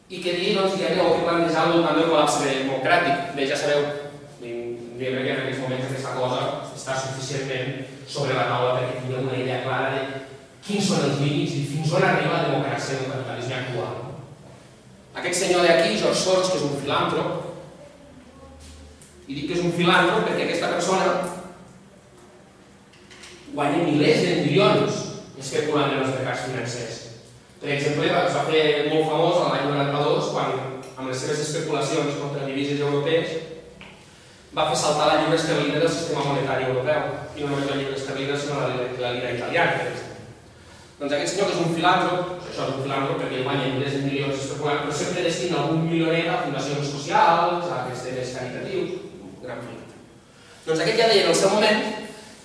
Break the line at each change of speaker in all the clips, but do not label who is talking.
i que dir, doncs, que plantejar al voltant del col·lapse democràtic. Bé, ja sabeu, diguem que en aquests moments aquesta cosa està suficientment sobre la taula perquè tinguem una idea clara de quins són els límits i fins on arriba la democràcia del capitalisme actual. Aquest senyor d'aquí, George Soros, que és un filàntrop, i dic que és un filàntrop perquè aquesta persona guanya milers de milions especulant en els mercats financers. Per exemple, es va fer molt famós l'any 92 quan, amb les seves especulacions contra divises europees, va fer saltar la lliura esterlina del sistema monetari europeu. I no només la lliura esterlina, sinó la lira italiana, per exemple. Doncs aquest senyor que és un filàntrop, això és un filàntrop perquè guanya milers de milions especulant, però sempre destina algun milioner a fundacions socials, a aquests temes caritatius, gran filàntrop. Doncs aquest ja deia en el seu moment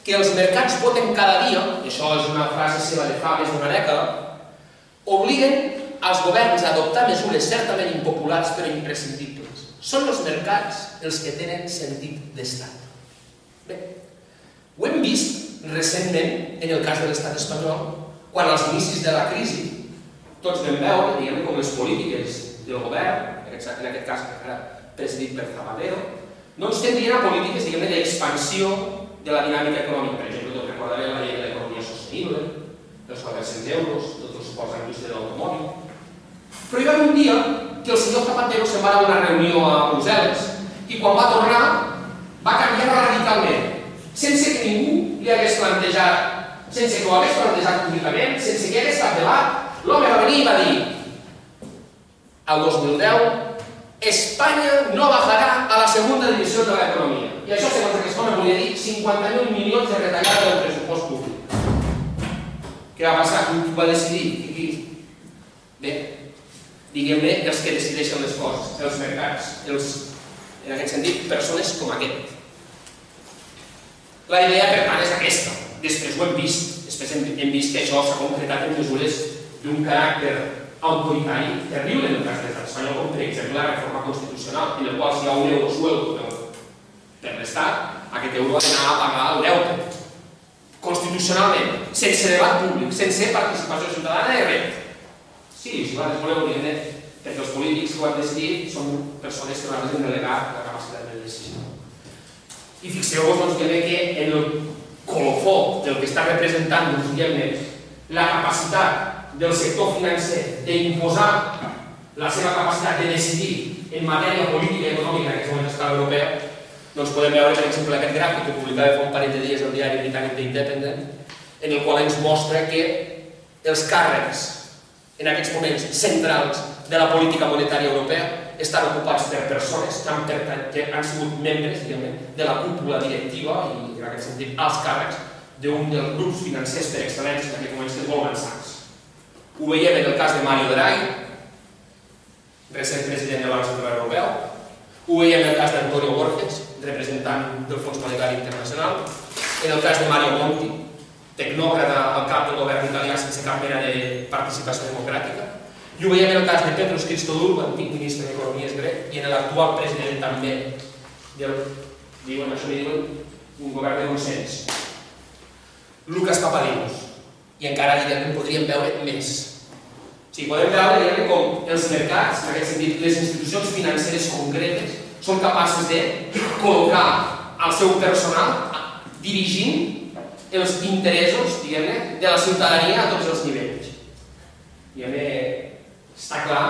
que els mercats voten cada dia, i això és una frase seva de fa més d'una dècada, obliguen als governs a adoptar mesures certament impopulars però imprescindibles. Són els mercats els que tenen sentit d'estat. Bé, ho hem vist recentment en el cas de l'estat espanyol, quan als inicis de la crisi tots vam veure, diguem, com les polítiques del govern, en aquest cas presidit per Zapatero, no ens tendrien a polítiques, diguem, d'expansió de la dinàmica econòmica. Per exemple, tot recordaré la llei de l'economia sostenible, els 400 euros, tots els suports a la indústria de l'automòbil. Però hi va haver un dia que el senyor Zapatero se'n va anar a una reunió a Brussel·les i quan va tornar va canviar radicalment, sense que ningú li hagués plantejat, sense que ho hagués plantejat públicament, sense que hi hagués cap debat. L'home va venir i va dir el 2010 Espanya no bajarà a la segunda divisió de l'economia. I això, segons aquest home, volia dir 50.000 milions de retallada del pressupost públic. Què va passar? Qui va decidir? Bé, diguem-ne els que decideixen les coses, els mercats, en aquest sentit, persones com aquest. La idea, per tant, és aquesta. Després ho hem vist. Després hem vist que això s'ha concretat en mesures d'un caràcter autoritari terrible en el cas de l'estat espanyol, com per exemple la reforma constitucional, en el qual si hi ha un euro suelto per l'Estat, aquest euro ha d'anar a pagar el deute. Constitucionalment, sense debat públic, sense participació ciutadana de res. Sí, si vosaltres voleu dir-ne, perquè els polítics que ho han decidit són persones que nosaltres hem delegat la capacitat de decisió. I fixeu-vos que en el colofó del que està representant la capacitat del sector financer d'imposar la seva capacitat de decidir en matèria política i econòmica en aquest moment a escala europea, doncs podem veure, per exemple, aquest gràfic que publicava fa un parell de dies el diari britànic The Independent, en el qual ens mostra que els càrrecs en aquests moments centrals de la política monetària europea estan ocupats per persones que han sigut membres de la cúpula directiva i, en aquest sentit, alts càrrecs d'un dels grups financers per excel·lència en aquest moment que és Goldman Sachs. Ho veiem en el cas de Mario Draghi, recent president del Banc Central Europeu. Ho veiem en el cas d'Antonio Borges, representant del Fons Monetari Internacional. En el cas de Mario Monti, tecnòcrata al cap del govern italià sense cap mena de participació democràtica. I ho veiem en el cas de Petros Christodoulou, antic ministre d'Economia grec, i en l'actual president també diuen un govern de consens. Lucas Papadimos. I encara en podríem veure més. Podem veure com els mercats, en aquest sentit, les institucions financeres concretes, són capaces de col·locar el seu personal dirigint els interessos de la ciutadania a tots els nivells. Està clar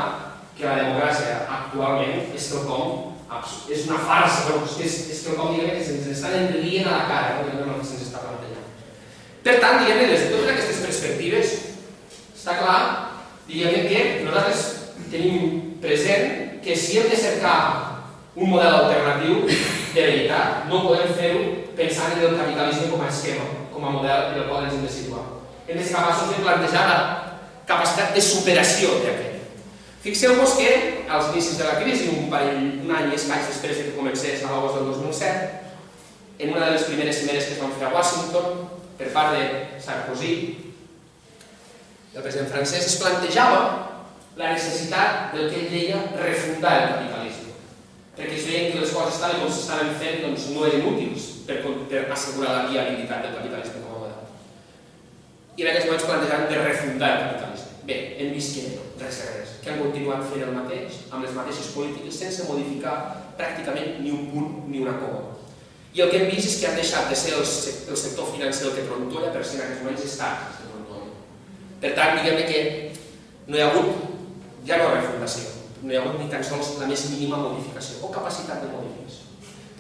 que la democràcia actualment és quelcom, és una farsa, però és quelcom que se'ns estan rient a la cara, no és el que se'ns està plantejant. Per tant, des de totes aquestes perspectives, està clar que nosaltres tenim present que si hem de cercar un model alternatiu de veritat, no podem fer-ho pensant en el capitalisme com a esquema, com a model en el qual ens hem de situar. Hem de ser capaços de plantejar la capacitat de superació d'aquest. Fixeu-vos que als inicis de la crisi, un any i escaig després que comencés a l'agost del 2007, en una de les primeres cimeres que es van fer a Washington, per part de Sarkozy, el president francès, es plantejava la necessitat del que ell deia refundar el capitalisme. Perquè es veien que les coses tal com s'estaven fent no eren útils per assegurar la viabilitat del capitalisme com a model. I en aquests moments plantejaven de refundar el capitalisme. Bé, hem vist que res de res, que han continuat fent el mateix, amb les mateixes polítiques, sense modificar pràcticament ni un punt ni una coma. I el que hem vist és que han deixat de ser el sector financer el que trontolla per ser en aquests moments estat el que trontolla. Per tant, diguem-ne que no hi ha hagut, ja no refundació, no hi ha hagut ni tan sols la més mínima modificació o capacitat de modificació.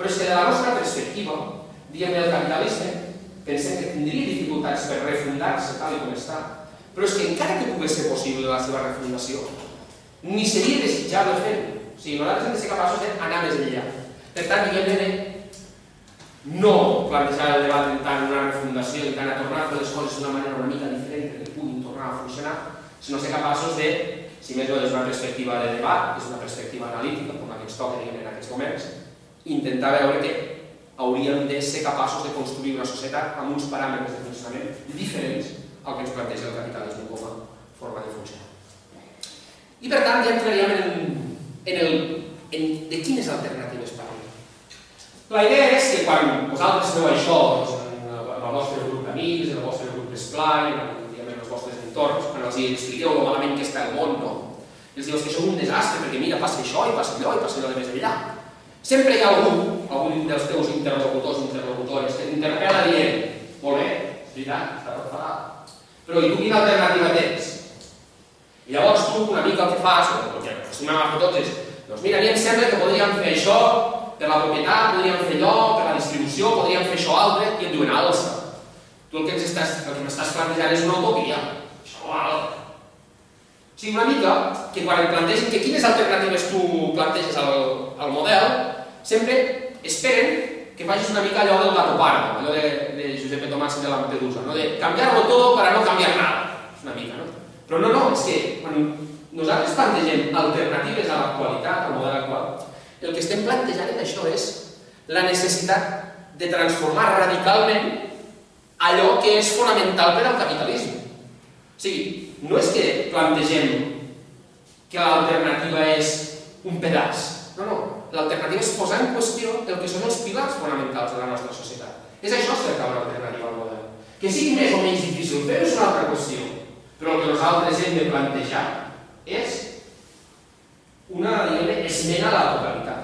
Però és que de la nostra perspectiva, diguem-ne el capitalisme, pensem que tindria dificultats per refundar-se tal com està, però és que encara que pogués ser possible la seva refundació, ni seria desitjable fer-ho. O sigui, nosaltres hem de ser capaços d'anar més enllà. Per tant, diguem-ne no plantejar el debat en tant una refundació i tant a tornar a fer les coses d'una manera una mica diferent que puguin tornar a funcionar, sinó ser capaços de, si més no des d'una perspectiva de debat, des d'una perspectiva analítica, com la que ens toca en aquests moments, intentar veure que hauríem de ser capaços de construir una societat amb uns paràmetres de funcionament diferents al que ens planteja el capitalisme com a forma de funcionar. I per tant ja entraríem en de quines alternatives parlem. La idea és que quan vosaltres feu això en el vostre grup d'amics, en el vostre grup d'esplai, en els vostres entorns, quan els expliqueu lo malament que està el món, i els dius que això és un desastre perquè mira, passa això i passa allò i passa allò de més enllà. Sempre hi ha algun dels teus interlocutors o interlocutores que t'interpel·la dient molt bé, és veritat, està tot fatal, però i tu quina alternativa tens? I llavors tu una mica el que fas, el que acostumem a fer tots és, doncs mira, a mi em sembla que podríem fer això per la propietat, podríem fer allò, per la distribució, podríem fer això altre, i et diuen alça. Tu el que m'estàs plantejant és una utopia. Això no val. O sigui, una mica que quan et plantegen que quines alternatives tu planteges al model, sempre esperen que facis una mica allò del gato pardo, allò de Giuseppe Tomàs de Lampedusa, de canviar-lo todo para no cambiar nada. És una mica, no? Però no, és que quan nosaltres plantegem alternatives a l'actualitat, al model actual, el que estem plantejant en això és la necessitat de transformar radicalment allò que és fonamental per al capitalisme. O sigui, no és que plantegem que l'alternativa és un pedaç. No. L'alternativa és posar en qüestió el que són els pilars fonamentals de la nostra societat. És això cercar una alternativa al model. Que sigui més o menys difícil fer-ho és una altra qüestió, però el que nosaltres hem de plantejar és una esmena a la totalitat.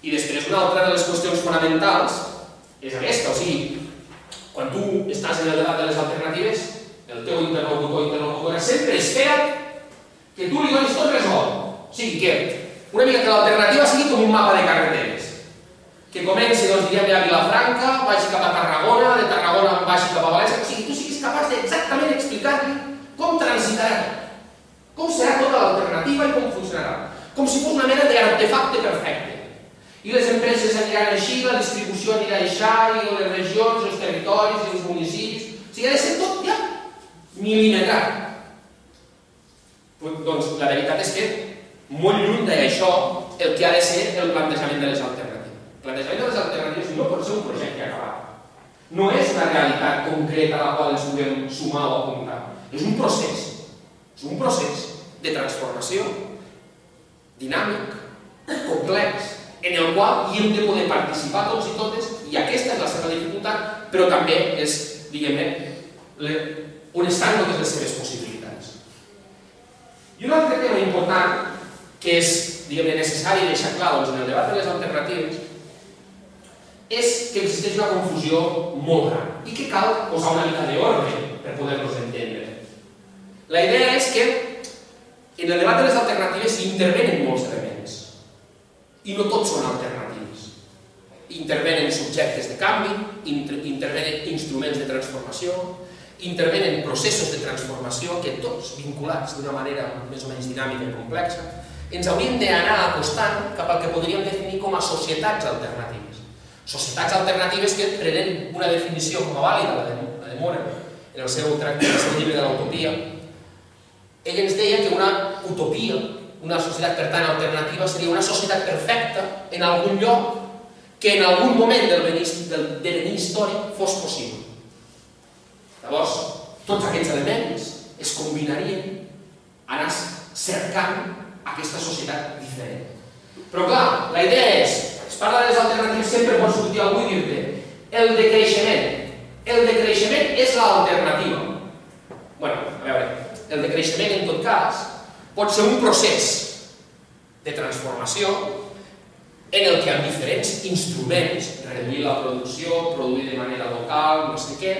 I després una altra de les qüestions fonamentals és aquesta, o sigui, quan tu estàs en el debat de les alternatives, el teu interlocutor o interlocutora sempre espera que tu li donis tot resolt. O sigui, que una mica que l'alternativa sigui com un mapa de carreteres. Que comenci, doncs, diguem-ne, a Vilafranca, vagi cap a Tarragona, de Tarragona vagi cap a València, o sigui, tu siguis capaç d'exactament explicar-li com transitarà, com serà tota l'alternativa i com funcionarà. Com si fos una mena d'artefacte perfecte. I les empreses aniran així, la distribució anirà així, i les regions, els territoris, els municipis... O sigui, ha de ser tot ja mil·limetrat. Doncs la veritat és que, molt lluny d'això, el que ha de ser el plantejament de les alternatives. El plantejament de les alternatives no pot ser un projecte acabat. No és una realitat concreta a la qual ens puguem sumar o apuntar. És un procés. És un procés de transformació dinàmic, complex, en el qual hi hem de poder participar tots i totes, i aquesta és la seva dificultat, però també és, diguem-ne, on estan totes les seves possibilitats. I un altre tema important, que és, diguem-ne, necessari deixar clar en el debat de les alternatives, és que existeix una confusió molt gran i que cal posar una mica d'ordre per poder-los entendre. La idea és que en el debat de les alternatives hi intervenen molts elements. I no tots són alternatives. Intervenen subjectes de canvi, intervenen instruments de transformació, intervenen processos de transformació que tots, vinculats d'una manera més o menys dinàmica i complexa, ens hauríem d'anar acostant cap al que podríem definir com a societats alternatives. Societats alternatives que prenen una definició com a vàlida, la de Moore, en el seu llibre de l'utopia. Ell ens deia que una utopia, una societat, per tant, alternativa, seria una societat perfecta en algun lloc que en algun moment del devenir històric fos possible. Llavors, tots aquests elements es combinarien anar cercant aquesta societat diferent. Però clar, la idea és, es parla de les alternatives, sempre pot sortir algú i dir-te el decreixement. El decreixement és l'alternativa. Bueno, veure, el decreixement, en tot cas, pot ser un procés de transformació en el que amb diferents instruments, reduir la producció, produir de manera local, no sé què,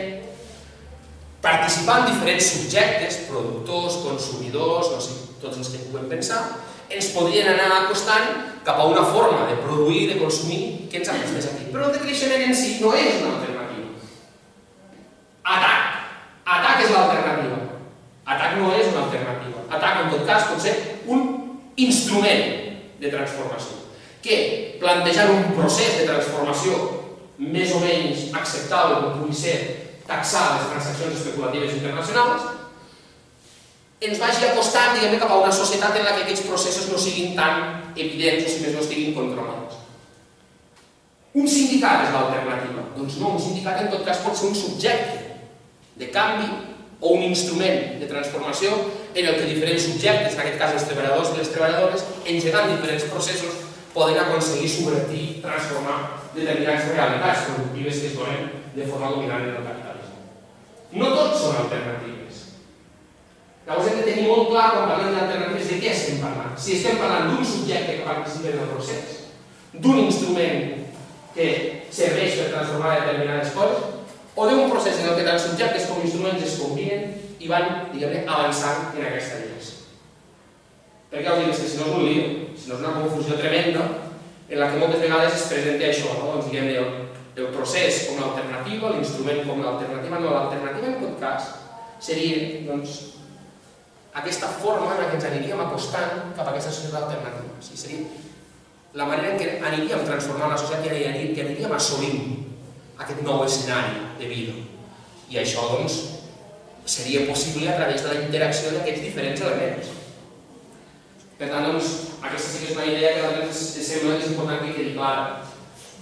participar en diferents subjectes, productors, consumidors, no sé, tots els que puguem pensar, ens podrien anar acostant cap a una forma de produir i de consumir que ens acostés aquí. Però el decreixement en si no és una alternativa. Atac. Atac és l'alternativa. Atac no és una alternativa. Atac, en tot cas, pot ser un instrument de transformació que, plantejant un procés de transformació més o menys acceptable, com pugui ser taxar les transaccions especulatives internacionals, ens vagi acostant, diguem-ne, cap a una societat en la que aquests processos no siguin tan evidents o si més no estiguin controlats. Un sindicat és l'alternativa? Doncs no, un sindicat en tot cas pot ser un subjecte de canvi o un instrument de transformació en el que diferents subjectes, en aquest cas els treballadors i les treballadores, engegant diferents processos, poden aconseguir subvertir, transformar determinades realitats productives que es donen de forma dominant en el capitalisme. No tots són alternatives. Llavors hem de tenir molt clar, quan parlem d'alternatives, de què estem parlant. Si estem parlant d'un subjecte que participa en el procés, d'un instrument que serveix per transformar determinades coses, o d'un procés en què tant subjectes com instruments es combinen i van, diguem-ne, avançant en aquesta direcció. Perquè ja us dic que si no és un lío, si no és una confusió tremenda, en la que moltes vegades es presenta això, doncs diguem-ne, el procés com l'alternativa, l'instrument com l'alternativa, no, l'alternativa en tot cas seria, doncs, aquesta forma en què ens aniríem acostant cap a aquesta societat alternativa. O sigui, seria la manera en què aniríem transformant la societat i que aniríem assolint aquest nou escenari de vida. I això, doncs, seria possible a través de la interacció d'aquests diferents elements. Per tant, doncs, aquesta sí que és una idea que a vegades sembla que és important que quedi clara,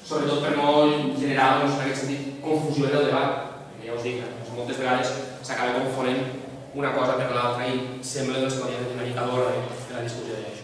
sobretot per no generar, doncs, en aquest sentit, confusió en el debat. Perquè ja us dic, moltes vegades s'acaba confonent una cosa per l'altra i sembla que hauria de tenir una mica d'hora de la discussió d'això.